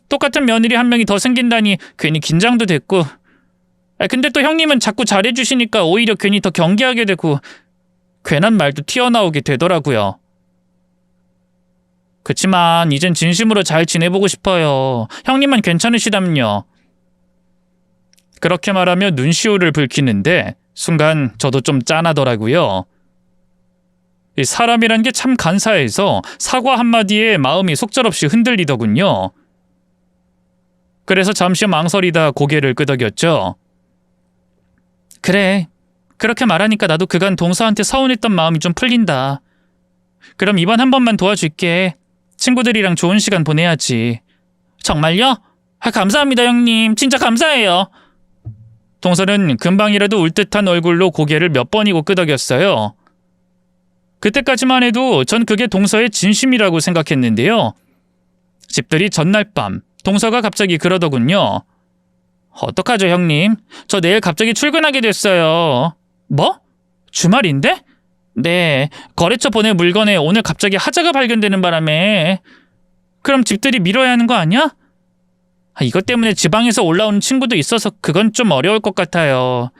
똑같은 며느리 한 명이 더 생긴다니 괜히 긴장도 됐고. 근데 또 형님은 자꾸 잘해주시니까 오히려 괜히 더 경계하게 되고 괜한 말도 튀어나오게 되더라고요. 그치만 이젠 진심으로 잘 지내보고 싶어요. 형님은 괜찮으시다면요. 그렇게 말하며 눈시울을 붉히는데 순간 저도 좀 짠하더라고요. 이 사람이란 게 참 간사해서 사과 한마디에 마음이 속절없이 흔들리더군요. 그래서 잠시 망설이다 고개를 끄덕였죠. 그래, 그렇게 말하니까 나도 그간 동서한테 서운했던 마음이 좀 풀린다. 그럼 이번 한 번만 도와줄게. 친구들이랑 좋은 시간 보내야지. 정말요? 감사합니다, 형님. 진짜 감사해요. 동서는 금방이라도 울 듯한 얼굴로 고개를 몇 번이고 끄덕였어요. 그때까지만 해도 전 그게 동서의 진심이라고 생각했는데요. 집들이 전날 밤 동서가 갑자기 그러더군요. 어떡하죠, 형님? 저 내일 갑자기 출근하게 됐어요. 뭐? 주말인데? 네, 거래처 보낼 물건에 오늘 갑자기 하자가 발견되는 바람에. 그럼 집들이 미뤄야 하는 거 아니야? 이것 때문에 지방에서 올라오는 친구도 있어서 그건 좀 어려울 것 같아요.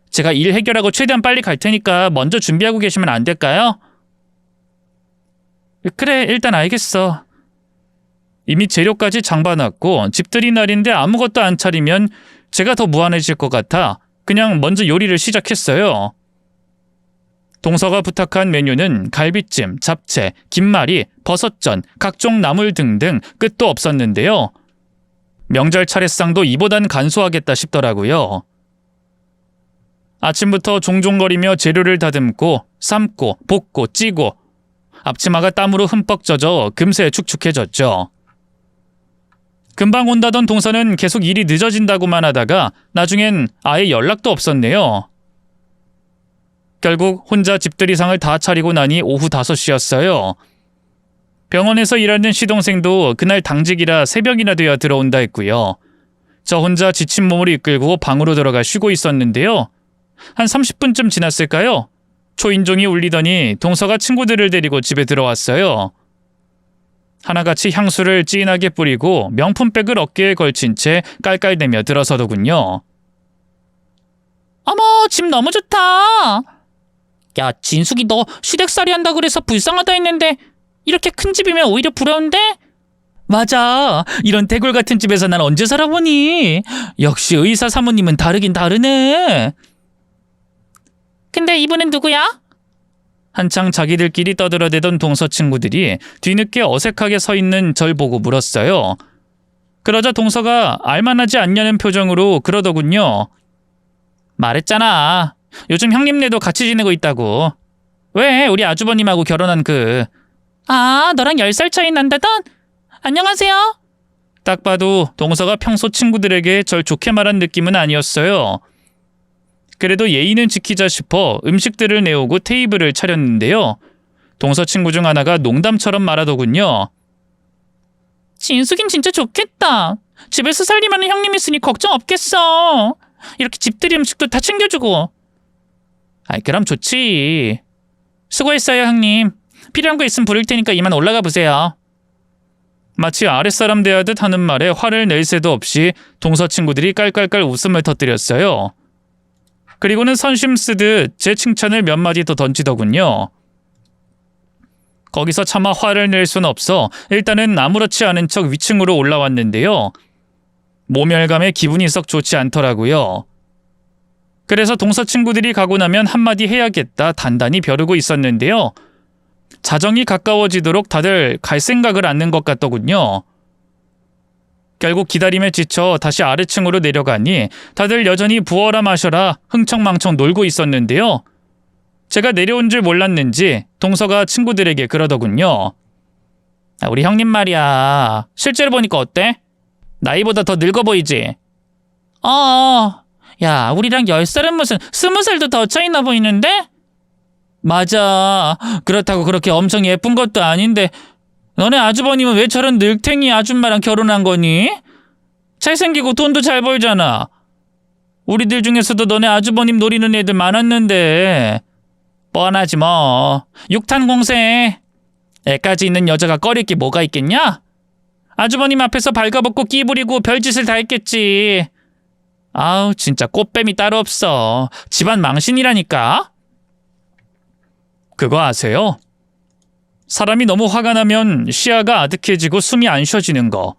제가 일 해결하고 최대한 빨리 갈 테니까 먼저 준비하고 계시면 안 될까요? 그래, 일단 알겠어. 이미 재료까지 장봐놨고 집들이 날인데 아무것도 안 차리면 제가 더 무안해질 것 같아 그냥 먼저 요리를 시작했어요. 동서가 부탁한 메뉴는 갈비찜, 잡채, 김말이, 버섯전, 각종 나물 등등 끝도 없었는데요. 명절 차례상도 이보단 간소하겠다 싶더라고요. 아침부터 종종거리며 재료를 다듬고 삶고 볶고 찌고 앞치마가 땀으로 흠뻑 젖어 금세 축축해졌죠. 금방 온다던 동서는 계속 일이 늦어진다고만 하다가 나중엔 아예 연락도 없었네요. 결국 혼자 집들이상을 다 차리고 나니 오후 5시였어요. 병원에서 일하는 시동생도 그날 당직이라 새벽이나 돼야 들어온다 했고요. 저 혼자 지친 몸을 이끌고 방으로 들어가 쉬고 있었는데요. 한 30분쯤 지났을까요? 초인종이 울리더니 동서가 친구들을 데리고 집에 들어왔어요. 하나같이 향수를 진하게 뿌리고 명품백을 어깨에 걸친 채 깔깔대며 들어서더군요. 어머, 집 너무 좋다. 야, 진숙이 너 시댁살이 한다 그래서 불쌍하다 했는데 이렇게 큰 집이면 오히려 부러운데? 맞아. 이런 대골 같은 집에서 난 언제 살아보니. 역시 의사 사모님은 다르긴 다르네. 근데 이분은 누구야? 한창 자기들끼리 떠들어대던 동서 친구들이 뒤늦게 어색하게 서 있는 절 보고 물었어요. 그러자 동서가 알만하지 않냐는 표정으로 그러더군요. 말했잖아. 요즘 형님네도 같이 지내고 있다고. 왜? 우리 아주버님하고 결혼한 그. 아, 너랑 10살 차이 난다던? 안녕하세요. 딱 봐도 동서가 평소 친구들에게 절 좋게 말한 느낌은 아니었어요. 그래도 예의는 지키자 싶어 음식들을 내오고 테이블을 차렸는데요. 동서 친구 중 하나가 농담처럼 말하더군요. 진숙인 진짜 좋겠다. 집에서 살림하는 형님 있으니 걱정 없겠어. 이렇게 집들이 음식도 다 챙겨주고. 아이, 그럼 좋지. 수고했어요, 형님. 필요한 거 있으면 부를 테니까 이만 올라가 보세요. 마치 아랫사람 대하듯 하는 말에 화를 낼 새도 없이 동서 친구들이 깔깔깔 웃음을 터뜨렸어요. 그리고는 선심 쓰듯 제 칭찬을 몇 마디 더 던지더군요. 거기서 차마 화를 낼 수는 없어 일단은 아무렇지 않은 척 위층으로 올라왔는데요. 모멸감에 기분이 썩 좋지 않더라고요. 그래서 동서 친구들이 가고 나면 한마디 해야겠다 단단히 벼르고 있었는데요. 자정이 가까워지도록 다들 갈 생각을 않는 것 같더군요. 결국 기다림에 지쳐 다시 아래층으로 내려가니 다들 여전히 부어라 마셔라 흥청망청 놀고 있었는데요. 제가 내려온 줄 몰랐는지 동서가 친구들에게 그러더군요. 우리 형님 말이야. 실제로 보니까 어때? 나이보다 더 늙어 보이지? 야, 우리랑 10살은 무슨 20살도 더 차이나 보이는데? 맞아. 그렇다고 그렇게 엄청 예쁜 것도 아닌데 너네 아주버님은 왜 저런 늙탱이 아줌마랑 결혼한 거니? 잘생기고 돈도 잘 벌잖아. 우리들 중에서도 너네 아주버님 노리는 애들 많았는데. 뻔하지 뭐. 육탄 공세. 애까지 있는 여자가 꺼릴 게 뭐가 있겠냐? 아주버님 앞에서 발가벗고 끼부리고 별짓을 다 했겠지. 아우 진짜 꽃뱀이 따로 없어. 집안 망신이라니까. 그거 아세요? 사람이 너무 화가 나면 시야가 아득해지고 숨이 안 쉬어지는 거.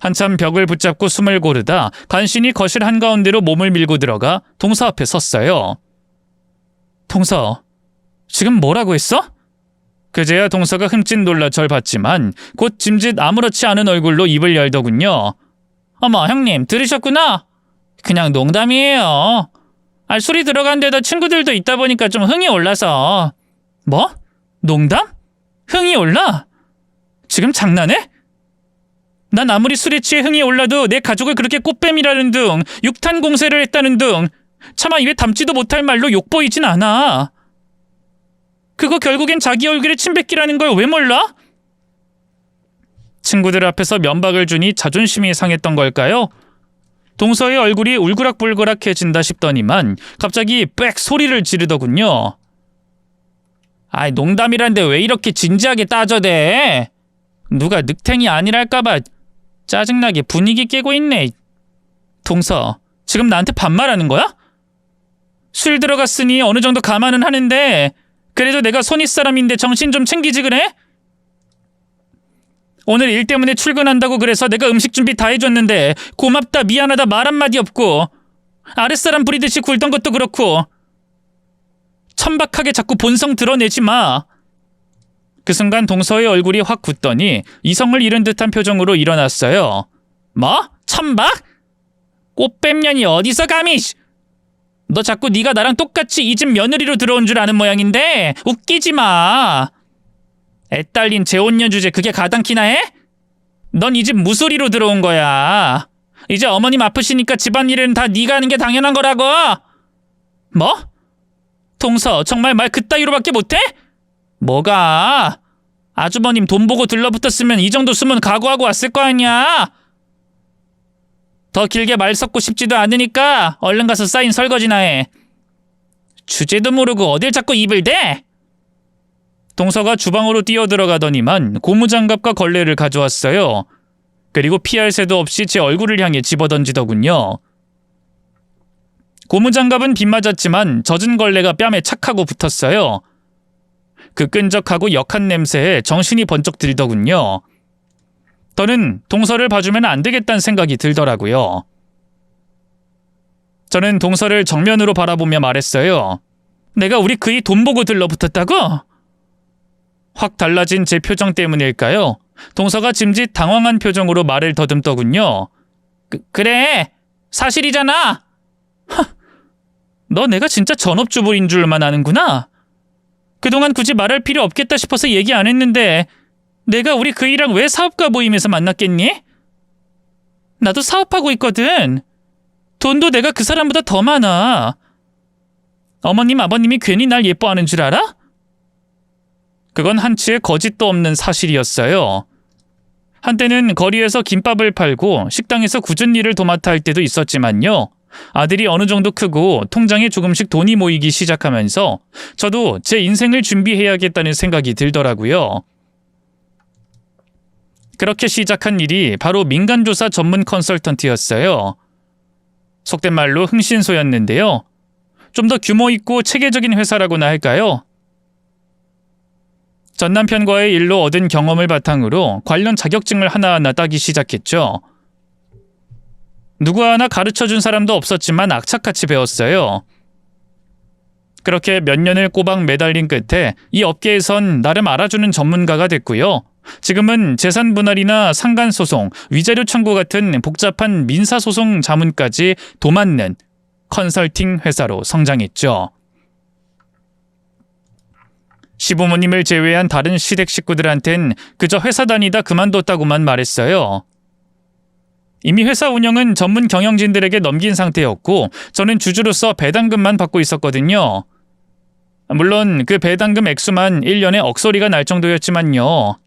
한참 벽을 붙잡고 숨을 고르다 간신히 거실 한가운데로 몸을 밀고 들어가 동서 앞에 섰어요. 동서, 지금 뭐라고 했어? 그제야 동서가 흠칫 놀라 절 봤지만 곧 짐짓 아무렇지 않은 얼굴로 입을 열더군요. 어머 형님 들으셨구나? 그냥 농담이에요. 술이 들어간 데다 친구들도 있다 보니까 좀 흥이 올라서. 뭐? 농담? 흥이 올라? 지금 장난해? 난 아무리 술에 취해 흥이 올라도 내 가족을 그렇게 꽃뱀이라는 등 육탄 공세를 했다는 등 차마 입에 담지도 못할 말로 욕보이진 않아. 그거 결국엔 자기 얼굴에 침 뱉기라는 걸 왜 몰라? 친구들 앞에서 면박을 주니 자존심이 상했던 걸까요? 동서의 얼굴이 울그락불그락해진다 싶더니만 갑자기 빽 소리를 지르더군요. 농담이란데 왜 이렇게 진지하게 따져대? 누가 늑탱이 아니랄까봐 짜증나게 분위기 깨고 있네. 동서, 지금 나한테 반말하는 거야? 술 들어갔으니 어느 정도 감안은 하는데 그래도 내가 손윗 사람인데 정신 좀 챙기지 그래? 오늘 일 때문에 출근한다고 그래서 내가 음식 준비 다 해줬는데 고맙다 미안하다 말 한마디 없고 아랫사람 부리듯이 굴던 것도 그렇고 천박하게 자꾸 본성 드러내지 마. 그 순간 동서의 얼굴이 확 굳더니 이성을 잃은 듯한 표정으로 일어났어요. 뭐? 천박? 꽃뱀년이 어디서 감히? 너 자꾸 네가 나랑 똑같이 이 집 며느리로 들어온 줄 아는 모양인데 웃기지 마. 애 딸린 재혼녀 주제 그게 가당키나 해? 넌 이 집 무소리로 들어온 거야. 이제 어머님 아프시니까 집안일은 다 네가 하는 게 당연한 거라고. 뭐? 동서 정말 말 그따위로밖에 못해? 뭐가? 아주버님 돈 보고 들러붙었으면 이 정도 숨은 각오하고 왔을 거 아니야. 더 길게 말 섞고 싶지도 않으니까 얼른 가서 사인 설거지나 해. 주제도 모르고 어딜 자꾸 입을 대? 동서가 주방으로 뛰어들어가더니만 고무장갑과 걸레를 가져왔어요. 그리고 피할 새도 없이 제 얼굴을 향해 집어던지더군요. 고무장갑은 빗 맞았지만 젖은 걸레가 뺨에 착하고 붙었어요. 그 끈적하고 역한 냄새에 정신이 번쩍 들더군요. 저는 동서를 봐주면 안 되겠다는 생각이 들더라고요. 저는 동서를 정면으로 바라보며 말했어요. 내가 우리 그이 돈 보고 들러붙었다고? 확 달라진 제 표정 때문일까요? 동서가 짐짓 당황한 표정으로 말을 더듬더군요. 그래, 사실이잖아. 너 내가 진짜 전업주부인 줄만 아는구나. 그동안 굳이 말할 필요 없겠다 싶어서 얘기 안 했는데 내가 우리 그이랑 왜 사업가 모임에서 만났겠니? 나도 사업하고 있거든. 돈도 내가 그 사람보다 더 많아. 어머님 아버님이 괜히 날 예뻐하는 줄 알아? 그건 한치의 거짓도 없는 사실이었어요. 한때는 거리에서 김밥을 팔고 식당에서 굳은 일을 도맡아 할 때도 있었지만요. 아들이 어느 정도 크고 통장에 조금씩 돈이 모이기 시작하면서 저도 제 인생을 준비해야겠다는 생각이 들더라고요. 그렇게 시작한 일이 바로 민간조사 전문 컨설턴트였어요. 속된 말로 흥신소였는데요. 좀 더 규모 있고 체계적인 회사라고나 할까요? 전 남편과의 일로 얻은 경험을 바탕으로 관련 자격증을 하나하나 따기 시작했죠. 누구 하나 가르쳐준 사람도 없었지만 악착같이 배웠어요. 그렇게 몇 년을 꼬박 매달린 끝에 이 업계에선 나름 알아주는 전문가가 됐고요. 지금은 재산 분할이나 상간소송, 위자료 청구 같은 복잡한 민사소송 자문까지 도맡는 컨설팅 회사로 성장했죠. 시부모님을 제외한 다른 시댁 식구들한텐 그저 회사 다니다 그만뒀다고만 말했어요. 이미 회사 운영은 전문 경영진들에게 넘긴 상태였고 저는 주주로서 배당금만 받고 있었거든요. 물론 그 배당금 액수만 1년에 억소리가 날 정도였지만요.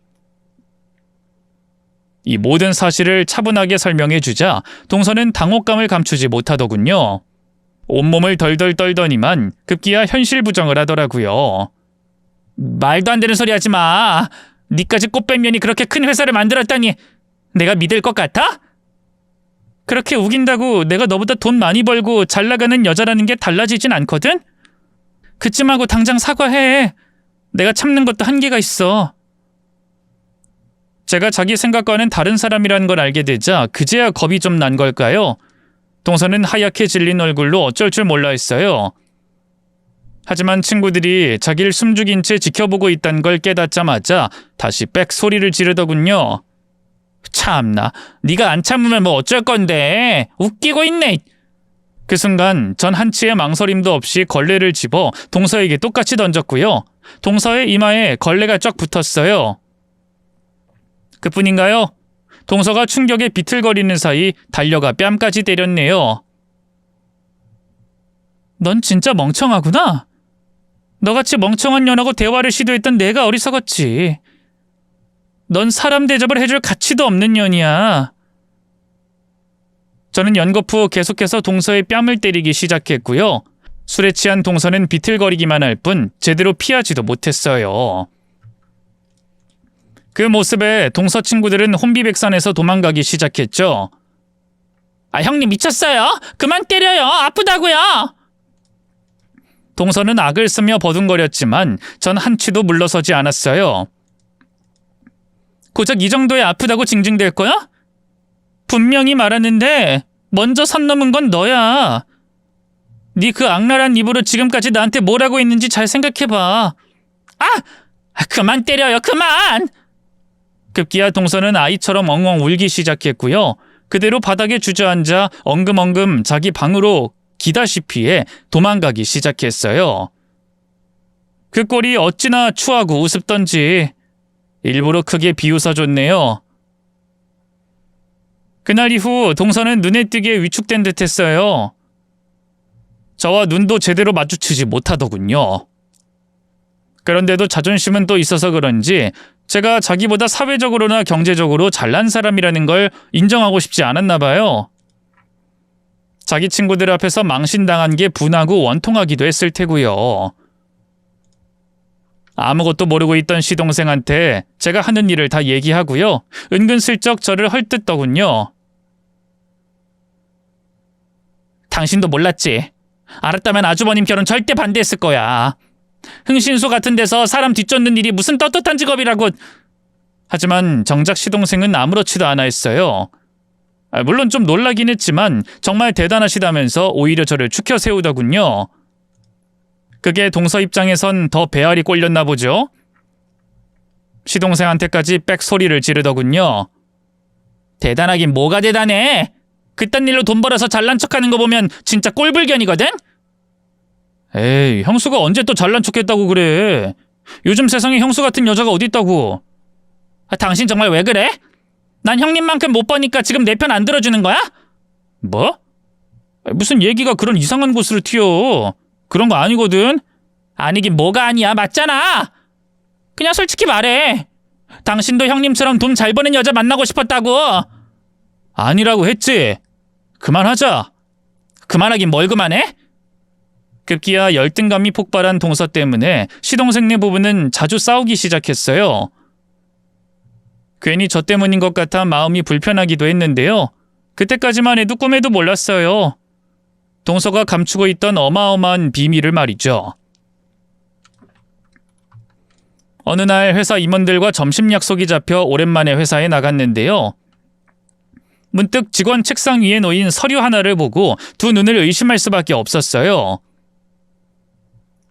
이 모든 사실을 차분하게 설명해 주자 동서는 당혹감을 감추지 못하더군요. 온몸을 덜덜 떨더니만 급기야 현실 부정을 하더라고요. 말도 안 되는 소리 하지 마. 니까지 꽃뱀년이 그렇게 큰 회사를 만들었다니 내가 믿을 것 같아? 그렇게 우긴다고 내가 너보다 돈 많이 벌고 잘 나가는 여자라는 게 달라지진 않거든? 그쯤하고 당장 사과해. 내가 참는 것도 한계가 있어. 제가 자기 생각과는 다른 사람이라는 걸 알게 되자 그제야 겁이 좀 난 걸까요? 동서는 하얗게 질린 얼굴로 어쩔 줄 몰라 했어요. 하지만 친구들이 자기를 숨죽인 채 지켜보고 있다는 걸 깨닫자마자 다시 빽 소리를 지르더군요. 참나, 네가 안 참으면 뭐 어쩔 건데. 웃기고 있네. 그 순간 전 한치의 망설임도 없이 걸레를 집어 동서에게 똑같이 던졌고요. 동서의 이마에 걸레가 쫙 붙었어요. 그뿐인가요? 동서가 충격에 비틀거리는 사이 달려가 뺨까지 때렸네요. 넌 진짜 멍청하구나. 너같이 멍청한 년하고 대화를 시도했던 내가 어리석었지. 넌 사람 대접을 해줄 가치도 없는 년이야. 저는 연거푸 계속해서 동서의 뺨을 때리기 시작했고요. 술에 취한 동서는 비틀거리기만 할 뿐 제대로 피하지도 못했어요. 그 모습에 동서 친구들은 혼비백산해서 도망가기 시작했죠. 아, 형님 미쳤어요? 그만 때려요. 아프다고요. 동서는 악을 쓰며 버둥거렸지만 전 한치도 물러서지 않았어요. 고작 이 정도에 아프다고 징징댈 거야? 분명히 말했는데 먼저 선 넘은 건 너야. 네 그 악랄한 입으로 지금까지 나한테 뭐라고 했는지 잘 생각해봐. 그만 때려요. 그만! 급기야 동서는 아이처럼 엉엉 울기 시작했고요. 그대로 바닥에 주저앉아 엉금엉금 자기 방으로 기다시피 해 도망가기 시작했어요. 그 꼴이 어찌나 추하고 우습던지 일부러 크게 비웃어줬네요. 그날 이후 동서는 눈에 띄게 위축된 듯했어요. 저와 눈도 제대로 마주치지 못하더군요. 그런데도 자존심은 또 있어서 그런지 제가 자기보다 사회적으로나 경제적으로 잘난 사람이라는 걸 인정하고 싶지 않았나 봐요. 자기 친구들 앞에서 망신당한 게 분하고 원통하기도 했을 테고요. 아무것도 모르고 있던 시동생한테 제가 하는 일을 다 얘기하고요. 은근슬쩍 저를 헐뜯더군요. 당신도 몰랐지. 알았다면 아주버님 결혼 절대 반대했을 거야. 흥신소 같은 데서 사람 뒤쫓는 일이 무슨 떳떳한 직업이라고. 하지만 정작 시동생은 아무렇지도 않아 했어요. 물론 좀 놀라긴 했지만 정말 대단하시다면서 오히려 저를 추켜 세우더군요. 그게 동서 입장에선 더 배알이 꼴렸나 보죠. 시동생한테까지 빽 소리를 지르더군요. 대단하긴 뭐가 대단해. 그딴 일로 돈 벌어서 잘난 척하는 거 보면 진짜 꼴불견이거든? 에이, 형수가 언제 또 잘난 척했다고 그래. 요즘 세상에 형수 같은 여자가 어딨다고. 당신 정말 왜 그래? 난 형님만큼 못 버니까 지금 내 편 안 들어주는 거야? 뭐? 무슨 얘기가 그런 이상한 곳으로 튀어. 그런 거 아니거든. 아니긴 뭐가 아니야. 맞잖아. 그냥 솔직히 말해. 당신도 형님처럼 돈 잘 버는 여자 만나고 싶었다고. 아니라고 했지. 그만하자. 그만하긴 뭘 그만해? 급기야 열등감이 폭발한 동서 때문에 시동생네 부부는 자주 싸우기 시작했어요. 괜히 저 때문인 것 같아 마음이 불편하기도 했는데요. 그때까지만 해도 꿈에도 몰랐어요. 동서가 감추고 있던 어마어마한 비밀을 말이죠. 어느 날 회사 임원들과 점심 약속이 잡혀 오랜만에 회사에 나갔는데요. 문득 직원 책상 위에 놓인 서류 하나를 보고 두 눈을 의심할 수밖에 없었어요.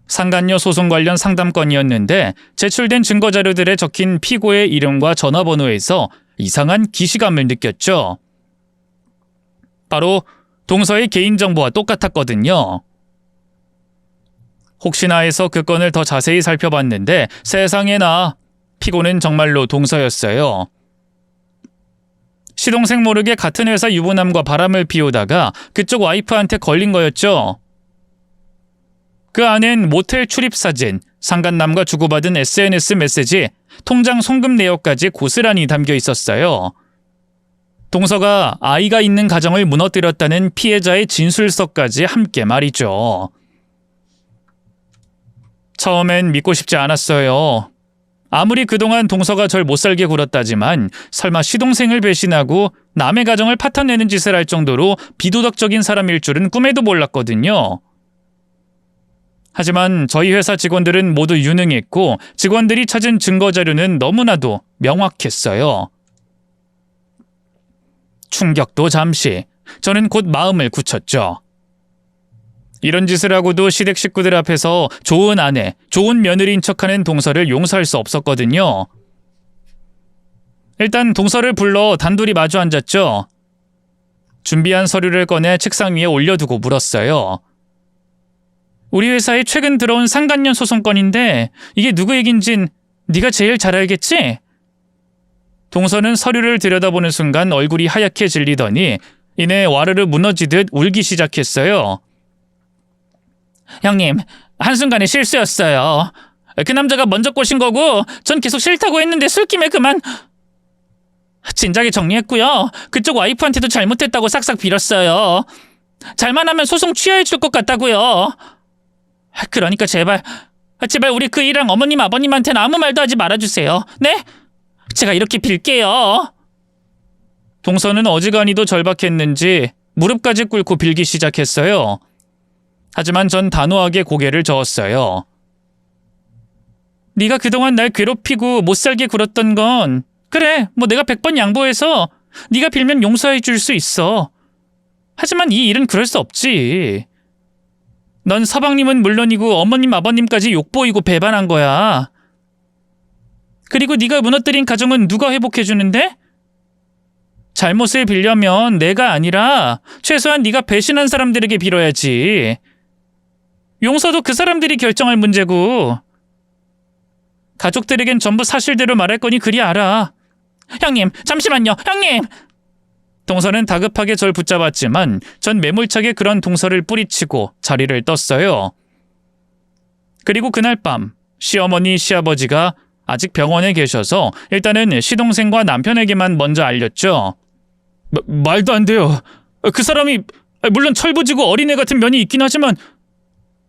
상간녀 소송 관련 상담건이었는데 제출된 증거자료들에 적힌 피고의 이름과 전화번호에서 이상한 기시감을 느꼈죠. 바로 동서의 개인정보와 똑같았거든요. 혹시나 해서 그 건을 더 자세히 살펴봤는데 세상에나 피고는 정말로 동서였어요. 시동생 모르게 같은 회사 유부남과 바람을 피우다가 그쪽 와이프한테 걸린 거였죠. 그 안엔 모텔 출입 사진, 상간남과 주고받은 SNS 메시지, 통장 송금 내역까지 고스란히 담겨 있었어요. 동서가 아이가 있는 가정을 무너뜨렸다는 피해자의 진술서까지 함께 말이죠. 처음엔 믿고 싶지 않았어요. 아무리 그동안 동서가 절 못살게 굴었다지만 설마 시동생을 배신하고 남의 가정을 파탄내는 짓을 할 정도로 비도덕적인 사람일 줄은 꿈에도 몰랐거든요. 하지만 저희 회사 직원들은 모두 유능했고 직원들이 찾은 증거자료는 너무나도 명확했어요. 충격도 잠시, 저는 곧 마음을 굳혔죠. 이런 짓을 하고도 시댁 식구들 앞에서 좋은 아내, 좋은 며느리인 척하는 동서를 용서할 수 없었거든요. 일단 동서를 불러 단둘이 마주 앉았죠. 준비한 서류를 꺼내 책상 위에 올려두고 물었어요. 우리 회사에 최근 들어온 상간녀 소송건인데 이게 누구 얘긴진 네가 제일 잘 알겠지? 동서는 서류를 들여다보는 순간 얼굴이 하얗게 질리더니 이내 와르르 무너지듯 울기 시작했어요. 형님, 한순간의 실수였어요. 그 남자가 먼저 꼬신 거고 전 계속 싫다고 했는데 술김에 그만. 진작에 정리했고요. 그쪽 와이프한테도 잘못했다고 싹싹 빌었어요. 잘만 하면 소송 취하해 줄 것 같다고요. 그러니까 제발 우리 그 이랑 어머님 아버님한테는 아무 말도 하지 말아주세요. 네? 제가 이렇게 빌게요. 동서는 어지간히도 절박했는지 무릎까지 꿇고 빌기 시작했어요. 하지만 전 단호하게 고개를 저었어요. 네가 그동안 날 괴롭히고 못살게 굴었던 건 그래, 뭐 내가 100번 양보해서 네가 빌면 용서해 줄 수 있어. 하지만 이 일은 그럴 수 없지. 넌 서방님은 물론이고 어머님 아버님까지 욕보이고 배반한 거야. 그리고 네가 무너뜨린 가정은 누가 회복해주는데? 잘못을 빌려면 내가 아니라 최소한 네가 배신한 사람들에게 빌어야지. 용서도 그 사람들이 결정할 문제고. 가족들에겐 전부 사실대로 말할 거니 그리 알아. 형님, 잠시만요. 형님! 동서는 다급하게 절 붙잡았지만 전 매몰차게 그런 동서를 뿌리치고 자리를 떴어요. 그리고 그날 밤 시어머니, 시아버지가 아직 병원에 계셔서 일단은 시동생과 남편에게만 먼저 알렸죠. 말도 안 돼요. 그 사람이 물론 철부지고 어린애 같은 면이 있긴 하지만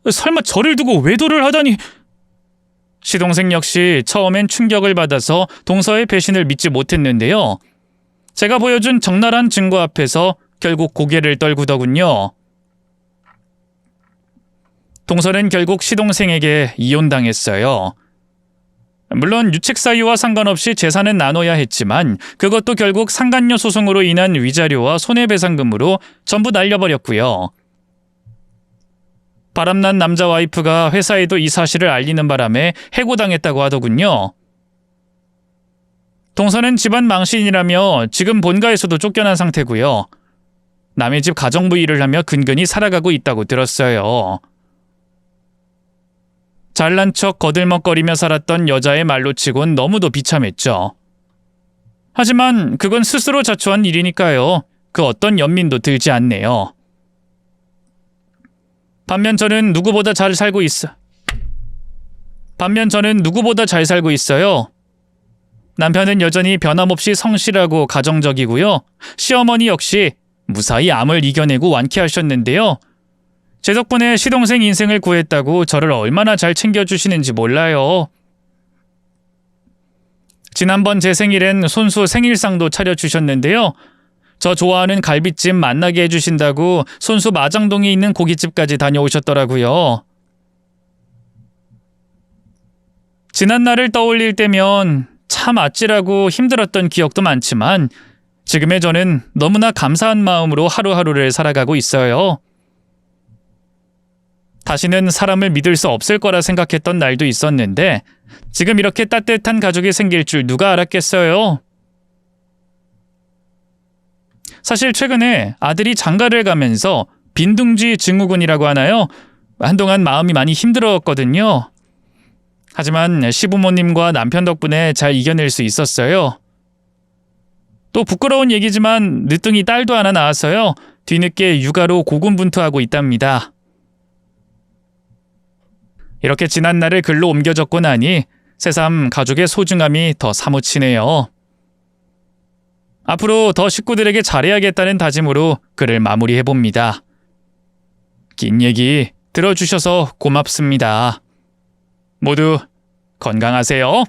설마 저를 두고 외도를 하다니. 시동생 역시 처음엔 충격을 받아서 동서의 배신을 믿지 못했는데요. 제가 보여준 적나라한 증거 앞에서 결국 고개를 떨구더군요. 동서는 결국 시동생에게 이혼당했어요. 물론 유책 사유와 상관없이 재산은 나눠야 했지만 그것도 결국 상간녀 소송으로 인한 위자료와 손해배상금으로 전부 날려버렸고요. 바람난 남자 와이프가 회사에도 이 사실을 알리는 바람에 해고당했다고 하더군요. 동서는 집안 망신이라며 지금 본가에서도 쫓겨난 상태고요. 남의 집 가정부 일을 하며 근근히 살아가고 있다고 들었어요. 잘난 척 거들먹거리며 살았던 여자의 말로 치곤 너무도 비참했죠. 하지만 그건 스스로 자초한 일이니까요. 그 어떤 연민도 들지 않네요. 반면 저는 누구보다 잘 살고 있어요. 남편은 여전히 변함없이 성실하고 가정적이고요. 시어머니 역시 무사히 암을 이겨내고 완쾌하셨는데요. 제 덕분에 시동생 인생을 구했다고 저를 얼마나 잘 챙겨주시는지 몰라요. 지난번 제 생일엔 손수 생일상도 차려주셨는데요. 저 좋아하는 갈비찜 만나게 해주신다고 손수 마장동에 있는 고깃집까지 다녀오셨더라고요. 지난 날을 떠올릴 때면 참 아찔하고 힘들었던 기억도 많지만 지금의 저는 너무나 감사한 마음으로 하루하루를 살아가고 있어요. 다시는 사람을 믿을 수 없을 거라 생각했던 날도 있었는데 지금 이렇게 따뜻한 가족이 생길 줄 누가 알았겠어요? 사실 최근에 아들이 장가를 가면서 빈둥지 증후군이라고 하나요? 한동안 마음이 많이 힘들었거든요. 하지만 시부모님과 남편 덕분에 잘 이겨낼 수 있었어요. 또 부끄러운 얘기지만 늦둥이 딸도 하나 낳았어요. 뒤늦게 육아로 고군분투하고 있답니다. 이렇게 지난 날을 글로 옮겨 적고 나니 새삼 가족의 소중함이 더 사무치네요. 앞으로 더 식구들에게 잘해야겠다는 다짐으로 글을 마무리해봅니다. 긴 얘기 들어주셔서 고맙습니다. 모두 건강하세요.